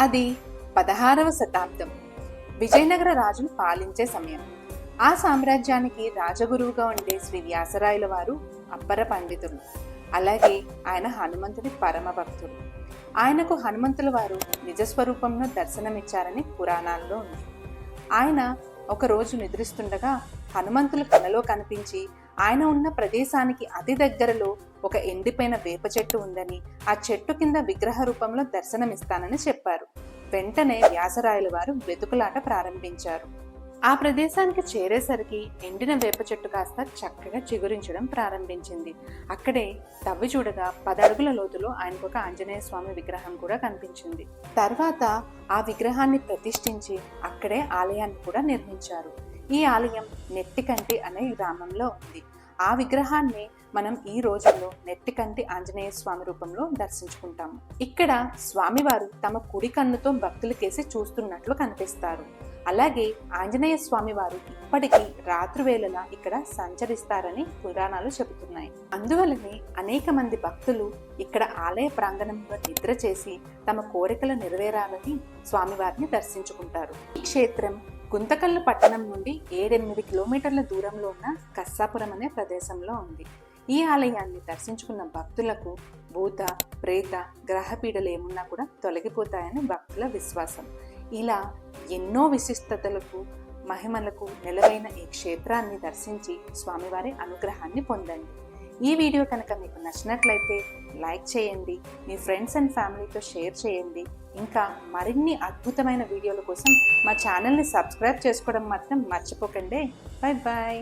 అది 16వ శతాబ్దం విజయనగర రాజులు పాలించే సమయం. ఆ సామ్రాజ్యానికి రాజగురువుగా ఉండే శ్రీ వ్యాసరాయల వారు అబ్బర పండితులు. అలాగే ఆయన హనుమంతుడి పరమ భక్తుడు. ఆయనకు హనుమంతుల వారు నిజస్వరూపంలో దర్శనమిచ్చారని పురాణాల్లో ఉంది. ఆయన ఒకరోజు నిద్రిస్తుండగా హనుమంతులు కలలో కనిపించి ఆయన ఉన్న ప్రదేశానికి అతి దగ్గరలో ఒక ఎండిపోయిన వేప చెట్టు ఉందని, ఆ చెట్టు కింద విగ్రహ రూపంలో దర్శనమిస్తానని చెప్పారు. వెంటనే వ్యాసరాయల వారు వెతుకులాట ప్రారంభించారు. ఆ ప్రదేశానికి చేరేసరికి ఎండిన వేప చెట్టు కాస్త చక్కగా చిగురించడం ప్రారంభించింది. అక్కడే తవ్వి చూడగా 10 అడుగుల లోతులో ఆయనకు ఒక ఆంజనేయ స్వామి విగ్రహం కూడా కనిపించింది. తర్వాత ఆ విగ్రహాన్ని ప్రతిష్ఠించి అక్కడే ఆలయాన్ని కూడా నిర్మించారు. ఈ ఆలయం నెట్టికంటి అనే గ్రామంలో ఉంది. ఆ విగ్రహాన్ని మనం ఈ రోజుల్లో నెట్టికంటి ఆంజనేయ స్వామి రూపంలో దర్శించుకుంటాము. ఇక్కడ స్వామివారు తమ కుడి కన్నుతో భక్తులకేసి చూస్తున్నట్లు కనిపిస్తారు. అలాగే ఆంజనేయ స్వామి వారు ఇప్పటికీ రాత్రి వేళలా ఇక్కడ సంచరిస్తారని పురాణాలు చెబుతున్నాయి. అందువల్లనే అనేక మంది భక్తులు ఇక్కడ ఆలయ ప్రాంగణంలో నిద్ర చేసి తమ కోరికలు నెరవేరాలని స్వామివారిని దర్శించుకుంటారు. ఈ క్షేత్రం గుంతకల్లు పట్టణం నుండి 7-8 కిలోమీటర్ల దూరంలో ఉన్న కస్సాపురం అనే ప్రదేశంలో ఉంది. ఈ ఆలయాన్ని దర్శించుకున్న భక్తులకు భూత, ప్రేత, గ్రహపీడలు ఏమున్నా కూడా తొలగిపోతాయని భక్తుల విశ్వాసం. ఇలా ఎన్నో విశిష్టతలకు, మహిమలకు నెలవైన ఈ క్షేత్రాన్ని దర్శించి స్వామివారి అనుగ్రహాన్ని పొందండి. ఈ వీడియో కనుక మీకు నచ్చినట్లయితే లైక్ చేయండి, మీ ఫ్రెండ్స్ అండ్ ఫ్యామిలీతో షేర్ చేయండి. ఇంకా మరిన్ని అద్భుతమైన వీడియోల కోసం మా ఛానల్ని సబ్స్క్రైబ్ చేసుకోవడం మాత్రం మర్చిపోకండి. Bye bye.